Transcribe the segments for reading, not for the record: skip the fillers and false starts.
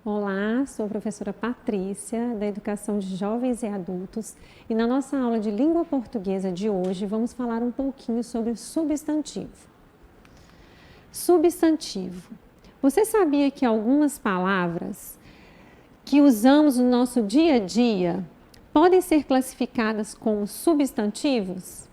Olá, sou a professora Patrícia, da Educação de Jovens e Adultos, e na nossa aula de língua portuguesa de hoje vamos falar um pouquinho sobre o substantivo. Substantivo. Você sabia que algumas palavras que usamos no nosso dia a dia podem ser classificadas como substantivos?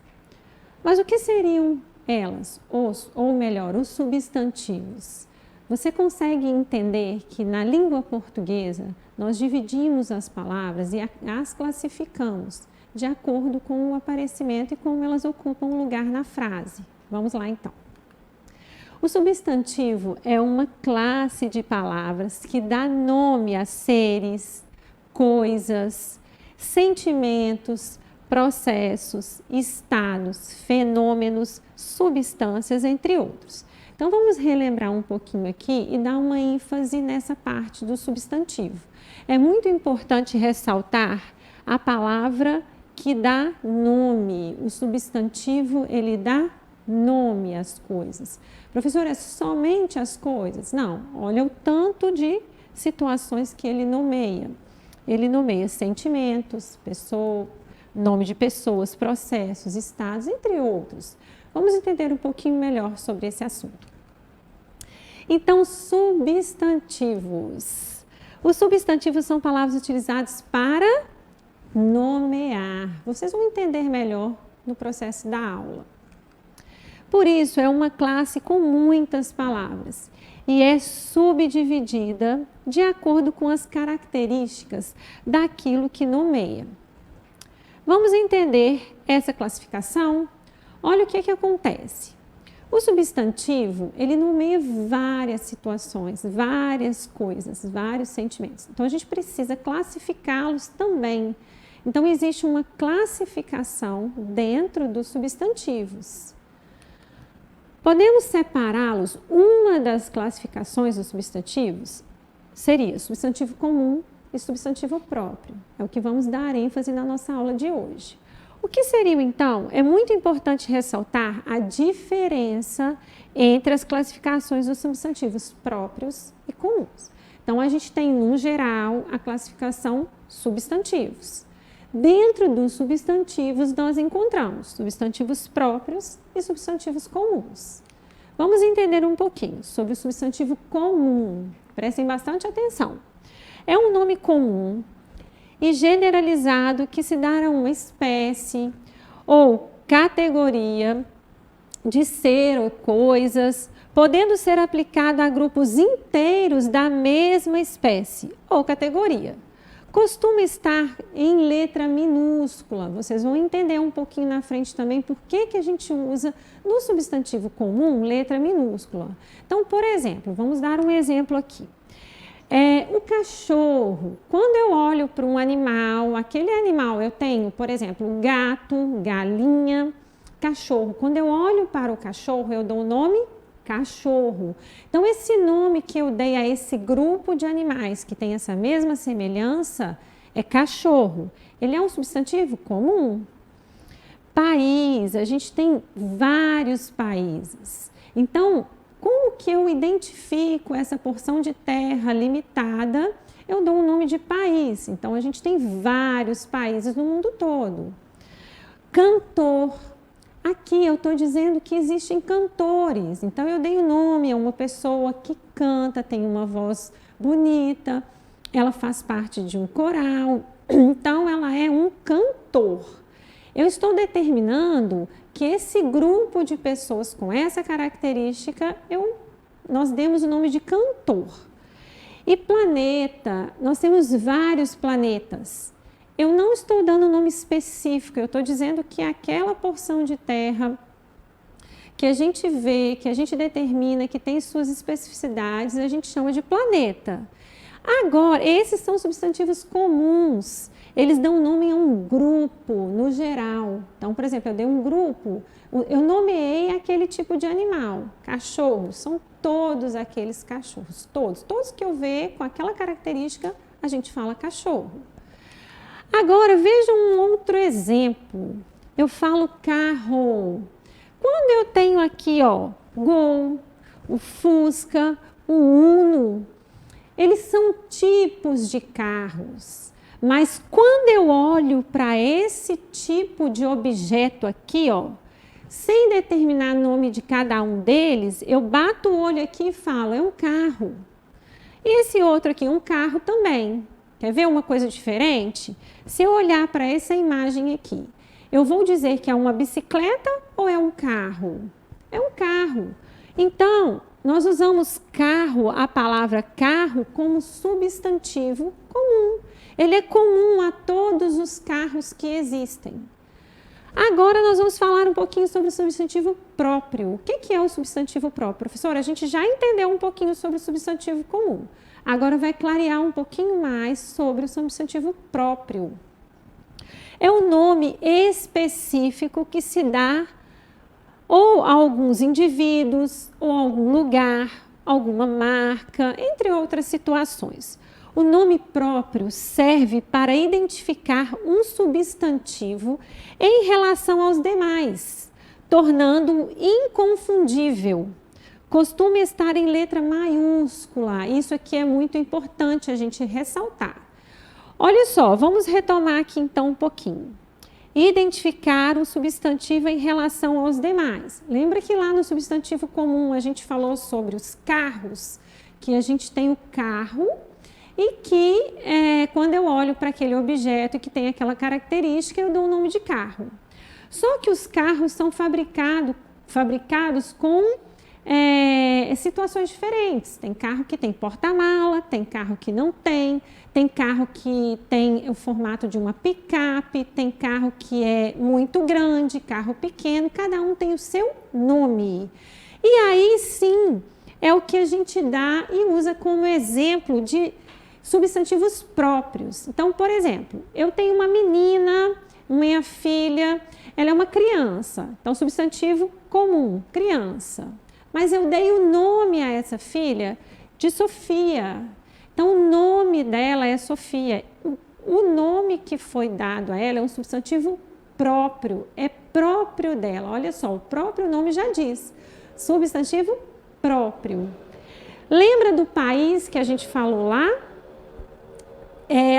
Mas o que seriam elas, ou melhor, os substantivos? Você consegue entender que na língua portuguesa nós dividimos as palavras e as classificamos de acordo com o aparecimento e como elas ocupam um lugar na frase. Vamos lá então. O substantivo é uma classe de palavras que dá nome a seres, coisas, sentimentos, processos, estados, fenômenos, substâncias, entre outros. Então, vamos relembrar um pouquinho aqui e dar uma ênfase nessa parte do substantivo. É muito importante ressaltar a palavra que dá nome. O substantivo, ele dá nome às coisas. Professor, é somente as coisas? Não, olha o tanto de situações que ele nomeia. Ele nomeia sentimentos, nome de pessoas, processos, estados, entre outros. Vamos entender um pouquinho melhor sobre esse assunto. Então, substantivos. Os substantivos são palavras utilizadas para nomear. Vocês vão entender melhor no processo da aula. Por isso, é uma classe com muitas palavras e é subdividida de acordo com as características daquilo que nomeia. Vamos entender essa classificação? Olha o que acontece. O substantivo, ele nomeia várias situações, várias coisas, vários sentimentos. Então, a gente precisa classificá-los também. Então, existe uma classificação dentro dos substantivos. Podemos separá-los. Uma das classificações dos substantivos seria substantivo comum e substantivo próprio. É o que vamos dar ênfase na nossa aula de hoje. O que seriam, então? É muito importante ressaltar a diferença entre as classificações dos substantivos próprios e comuns. Então, a gente tem, no geral, a classificação substantivos. Dentro dos substantivos, nós encontramos substantivos próprios e substantivos comuns. Vamos entender um pouquinho sobre o substantivo comum. Prestem bastante atenção. É um nome comum e generalizado que se dá a uma espécie ou categoria de ser ou coisas, podendo ser aplicado a grupos inteiros da mesma espécie ou categoria. Costuma estar em letra minúscula. Vocês vão entender um pouquinho na frente também por que a gente usa no substantivo comum letra minúscula. Então, por exemplo, vamos dar um exemplo aqui. O cachorro, quando eu olho para um animal, aquele animal eu tenho, por exemplo, gato, galinha, cachorro. Quando eu olho para o cachorro, eu dou o nome cachorro. Então, esse nome que eu dei a esse grupo de animais que tem essa mesma semelhança é cachorro. Ele é um substantivo comum. País, a gente tem vários países. Então, como que eu identifico essa porção de terra limitada? Eu dou um nome de país. Então, a gente tem vários países no mundo todo. Cantor. Aqui eu estou dizendo que existem cantores. Então, eu dei o nome a uma pessoa que canta, tem uma voz bonita, ela faz parte de um coral. Então, ela é um cantor. Eu estou determinando que esse grupo de pessoas com essa característica, nós demos o nome de cantor. E planeta, nós temos vários planetas. Eu não estou dando um nome específico, eu estou dizendo que aquela porção de terra que a gente vê, que a gente determina, que tem suas especificidades, a gente chama de planeta. Agora, esses são substantivos comuns. Eles dão nome a um grupo, no geral. Então, por exemplo, eu dei um grupo, eu nomeei aquele tipo de animal. Cachorro, são todos aqueles cachorros, todos que eu ver com aquela característica, a gente fala cachorro. Agora, veja um outro exemplo. Eu falo carro. Quando eu tenho aqui, Gol, o Fusca, o Uno, eles são tipos de carros. Mas quando eu olho para esse tipo de objeto aqui, ó, sem determinar o nome de cada um deles, eu bato o olho aqui e falo, é um carro. E esse outro aqui, um carro também. Quer ver uma coisa diferente? Se eu olhar para essa imagem aqui, eu vou dizer que é uma bicicleta ou é um carro? É um carro. Então, nós usamos carro, a palavra carro, como substantivo comum. Ele é comum a todos os carros que existem. Agora nós vamos falar um pouquinho sobre o substantivo próprio. O que é o substantivo próprio? Professora, a gente já entendeu um pouquinho sobre o substantivo comum. Agora vai clarear um pouquinho mais sobre o substantivo próprio. É um nome específico que se dá ou a alguns indivíduos, ou a algum lugar, alguma marca, entre outras situações. O nome próprio serve para identificar um substantivo em relação aos demais, tornando-o inconfundível. Costuma estar em letra maiúscula. Isso aqui é muito importante a gente ressaltar. Olha só, vamos retomar aqui então um pouquinho. Identificar o substantivo em relação aos demais. Lembra que lá no substantivo comum a gente falou sobre os carros, que a gente tem o carro e que quando eu olho para aquele objeto que tem aquela característica, eu dou o nome de carro. Só que os carros são fabricados com situações diferentes. Tem carro que tem porta-mala, tem carro que não tem carro que tem o formato de uma picape, tem carro que é muito grande, carro pequeno, cada um tem o seu nome. E aí sim, é o que a gente dá e usa como exemplo de substantivos próprios. Então, por exemplo, eu tenho uma menina, minha filha, ela é uma criança, então substantivo comum, criança. Mas eu dei o nome a essa filha de Sofia. Então, o nome dela é Sofia. O nome que foi dado a ela é um substantivo próprio, é próprio dela. Olha só, o próprio nome já diz, substantivo próprio. Lembra do país que a gente falou lá?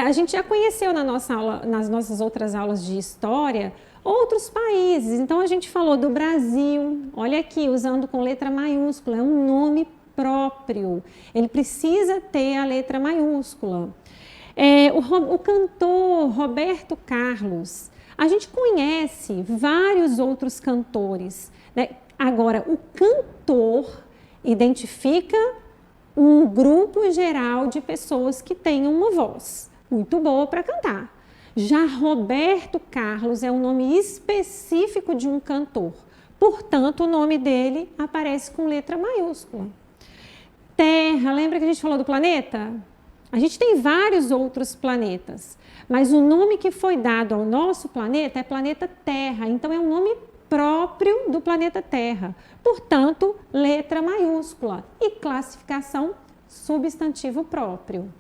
A gente já conheceu nas nossas outras aulas de história, outros países. Então, a gente falou do Brasil. Olha aqui, usando com letra maiúscula, é um nome próprio. Ele precisa ter a letra maiúscula. O cantor Roberto Carlos. A gente conhece vários outros cantores, né? Agora, o cantor identifica um grupo geral de pessoas que têm uma voz muito boa para cantar. Já Roberto Carlos é um nome específico de um cantor. Portanto, o nome dele aparece com letra maiúscula. Terra, lembra que a gente falou do planeta? A gente tem vários outros planetas, mas o nome que foi dado ao nosso planeta é planeta Terra, então é um nome próprio do planeta Terra. Portanto, letra maiúscula e classificação substantivo próprio.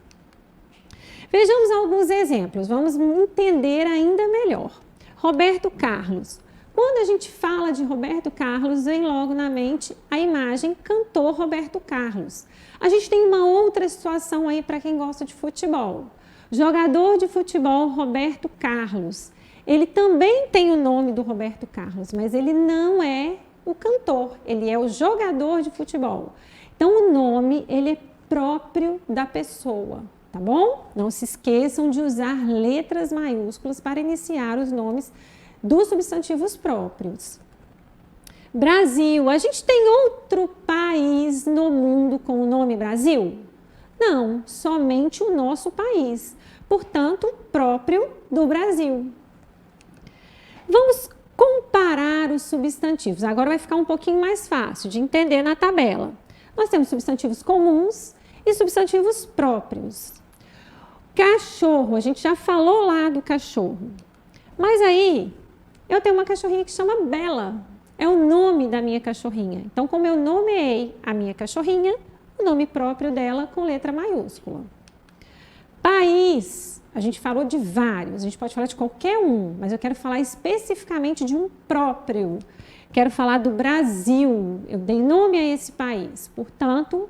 Vejamos alguns exemplos, vamos entender ainda melhor. Roberto Carlos. Quando a gente fala de Roberto Carlos, vem logo na mente a imagem cantor Roberto Carlos. A gente tem uma outra situação aí para quem gosta de futebol. Jogador de futebol Roberto Carlos. Ele também tem o nome do Roberto Carlos, mas ele não é o cantor, ele é o jogador de futebol. Então, o nome, ele é próprio da pessoa, tá bom? Não se esqueçam de usar letras maiúsculas para iniciar os nomes dos substantivos próprios. Brasil. A gente tem outro país no mundo com o nome Brasil? Não, somente o nosso país. Portanto, próprio do Brasil. Vamos comparar os substantivos. Agora vai ficar um pouquinho mais fácil de entender na tabela. Nós temos substantivos comuns e substantivos próprios. Cachorro, a gente já falou lá do cachorro. Mas aí, eu tenho uma cachorrinha que chama Bela. É o nome da minha cachorrinha. Então, como eu nomeei a minha cachorrinha, o nome próprio dela com letra maiúscula. País, a gente falou de vários, a gente pode falar de qualquer um, mas eu quero falar especificamente de um próprio. Quero falar do Brasil, eu dei nome a esse país, portanto,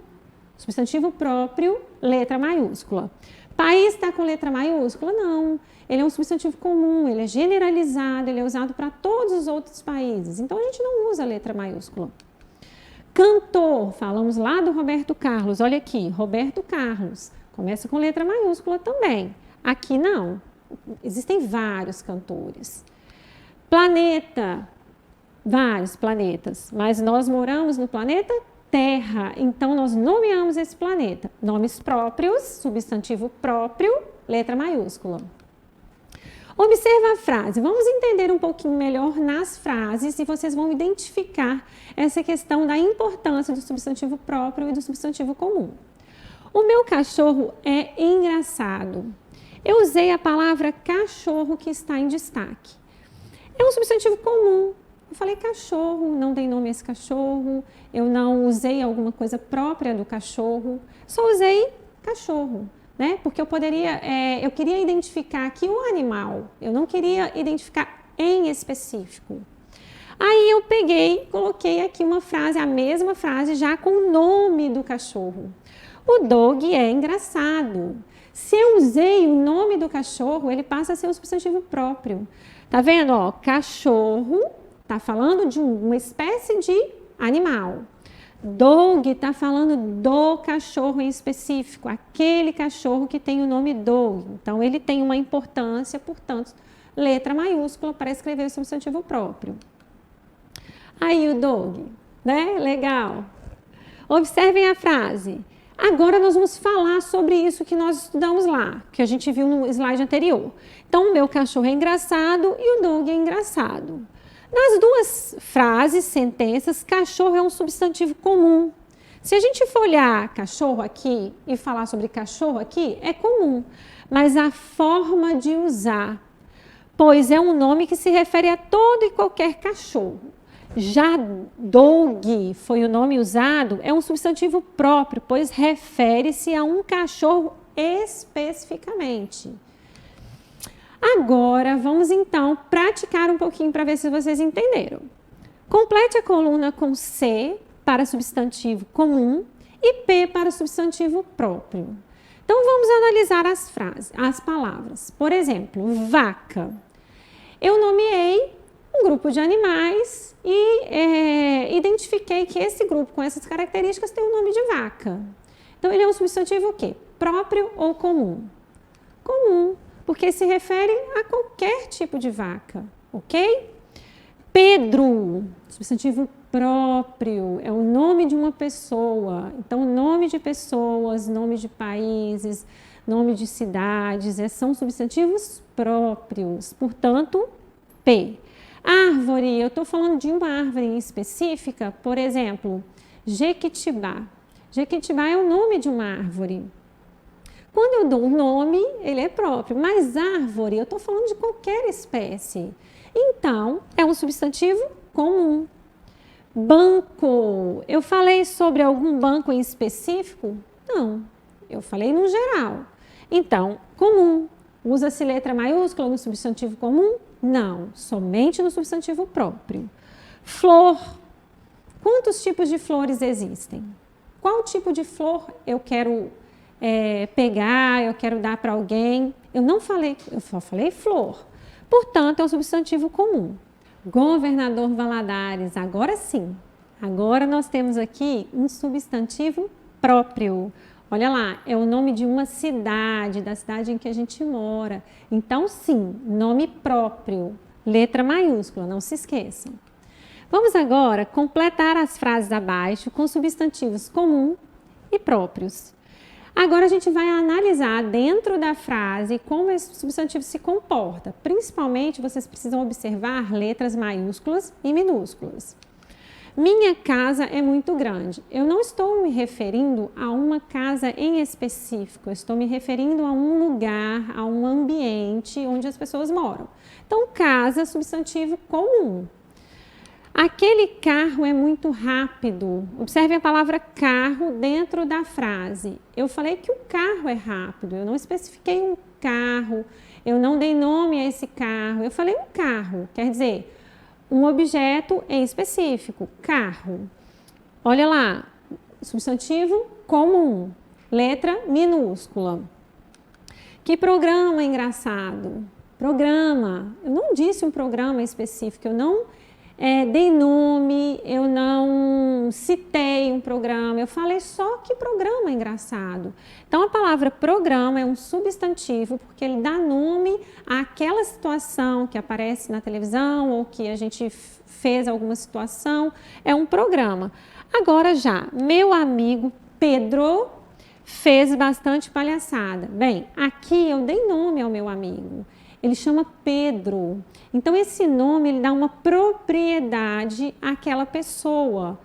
Substantivo próprio, letra maiúscula. País está com letra maiúscula? Não. Ele é um substantivo comum, ele é generalizado, ele é usado para todos os outros países. Então, a gente não usa letra maiúscula. Cantor, falamos lá do Roberto Carlos. Olha aqui, Roberto Carlos. Começa com letra maiúscula também. Aqui não. Existem vários cantores. Planeta, vários planetas. Mas nós moramos no planeta Terra. Então, nós nomeamos esse planeta. Nomes próprios, substantivo próprio, letra maiúscula. Observa a frase. Vamos entender um pouquinho melhor nas frases e vocês vão identificar essa questão da importância do substantivo próprio e do substantivo comum. O meu cachorro é engraçado. Eu usei a palavra cachorro que está em destaque. É um substantivo comum. Eu falei cachorro, não dei nome a esse cachorro, eu não usei alguma coisa própria do cachorro, só usei cachorro. Né? Porque eu queria identificar aqui o animal, eu não queria identificar em específico. Aí eu peguei, coloquei aqui uma frase, a mesma frase, já com o nome do cachorro. O dog é engraçado. Se eu usei o nome do cachorro, ele passa a ser um substantivo próprio. Tá vendo? Ó, cachorro, tá falando de uma espécie de animal. Dog está falando do cachorro em específico, aquele cachorro que tem o nome dog. Então, ele tem uma importância, portanto, letra maiúscula para escrever o substantivo próprio. Aí o dog, né? Legal. Observem a frase. Agora nós vamos falar sobre isso que nós estudamos lá, que a gente viu no slide anterior. Então, o meu cachorro é engraçado e o dog é engraçado. Nas duas frases, sentenças, cachorro é um substantivo comum. Se a gente for olhar cachorro aqui e falar sobre cachorro aqui, é comum, mas a forma de usar, pois é um nome que se refere a todo e qualquer cachorro. Já dog foi o nome usado, é um substantivo próprio, pois refere-se a um cachorro especificamente. Agora, vamos então praticar um pouquinho para ver se vocês entenderam. Complete a coluna com C para substantivo comum e P para substantivo próprio. Então, vamos analisar as frases, as palavras. Por exemplo, vaca. Eu nomeei um grupo de animais e identifiquei que esse grupo com essas características tem o nome de vaca. Então, ele é um substantivo o quê? Próprio ou comum? Comum. Porque se refere a qualquer tipo de vaca, ok? Pedro, substantivo próprio, é o nome de uma pessoa. Então, nome de pessoas, nome de países, nome de cidades, são substantivos próprios. Portanto, P. Árvore, eu estou falando de uma árvore específica, por exemplo, Jequitibá. Jequitibá é o nome de uma árvore. Quando eu dou um nome, ele é próprio, mas árvore, eu estou falando de qualquer espécie. Então, é um substantivo comum. Banco, eu falei sobre algum banco em específico? Não, eu falei no geral. Então, comum. Usa-se letra maiúscula no substantivo comum? Não, somente no substantivo próprio. Flor, quantos tipos de flores existem? Qual tipo de flor eu quero pegar, eu quero dar para alguém? Eu só falei flor. Portanto, é um substantivo comum. Governador Valadares, agora sim. Agora nós temos aqui um substantivo próprio. Olha lá, é o nome de uma cidade, da cidade em que a gente mora. Então, sim, nome próprio, letra maiúscula, não se esqueçam. Vamos agora completar as frases abaixo com substantivos comum e próprios. Agora a gente vai analisar dentro da frase como esse substantivo se comporta. Principalmente, vocês precisam observar letras maiúsculas e minúsculas. Minha casa é muito grande. Eu não estou me referindo a uma casa em específico, eu estou me referindo a um lugar, a um ambiente onde as pessoas moram. Então, casa, substantivo comum. Aquele carro é muito rápido. Observe a palavra carro dentro da frase. Eu falei que o carro é rápido, eu não especifiquei um carro, eu não dei nome a esse carro, eu falei um carro, quer dizer, um objeto em específico, carro. Olha lá, substantivo comum, letra minúscula. Que programa engraçado? Programa. Eu não disse um programa específico, eu não dei nome, eu não citei um programa, eu falei só que programa engraçado. Então, a palavra programa é um substantivo porque ele dá nome àquela situação que aparece na televisão ou que a gente fez alguma situação, é um programa. Agora já, meu amigo Pedro fez bastante palhaçada. Bem, aqui eu dei nome ao meu amigo. Ele chama Pedro. Então, esse nome ele dá uma propriedade àquela pessoa.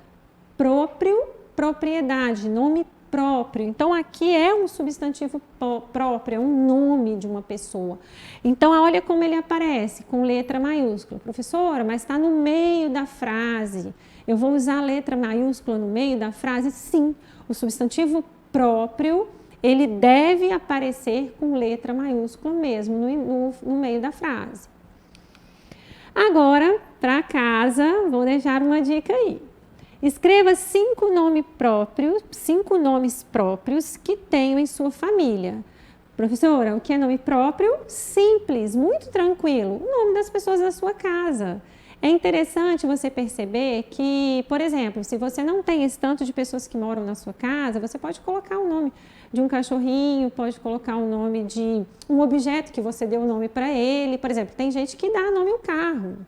Próprio, propriedade, nome próprio. Então, aqui é um substantivo próprio, é um nome de uma pessoa. Então, olha como ele aparece, com letra maiúscula. Professora, mas está no meio da frase. Eu vou usar a letra maiúscula no meio da frase? Sim, o substantivo próprio ele deve aparecer com letra maiúscula mesmo no meio da frase. Agora, para casa, vou deixar uma dica aí. Escreva 5 nomes próprios que tenham em sua família. Professora, o que é nome próprio? Simples, muito tranquilo. O nome das pessoas da sua casa. É interessante você perceber que, por exemplo, se você não tem esse tanto de pessoas que moram na sua casa, você pode colocar o nome de um cachorrinho, pode colocar o nome de um objeto que você deu o nome para ele. Por exemplo, tem gente que dá nome ao carro.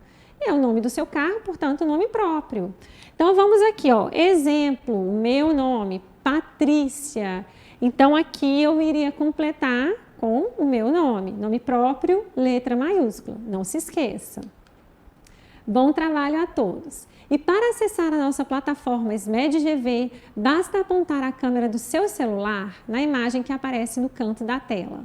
É o nome do seu carro, portanto, o nome próprio. Então, vamos aqui, ó. Exemplo, meu nome, Patrícia. Então, aqui eu iria completar com o meu nome próprio, letra maiúscula. Não se esqueça. Bom trabalho a todos! E para acessar a nossa plataforma SMED GV, basta apontar a câmera do seu celular na imagem que aparece no canto da tela.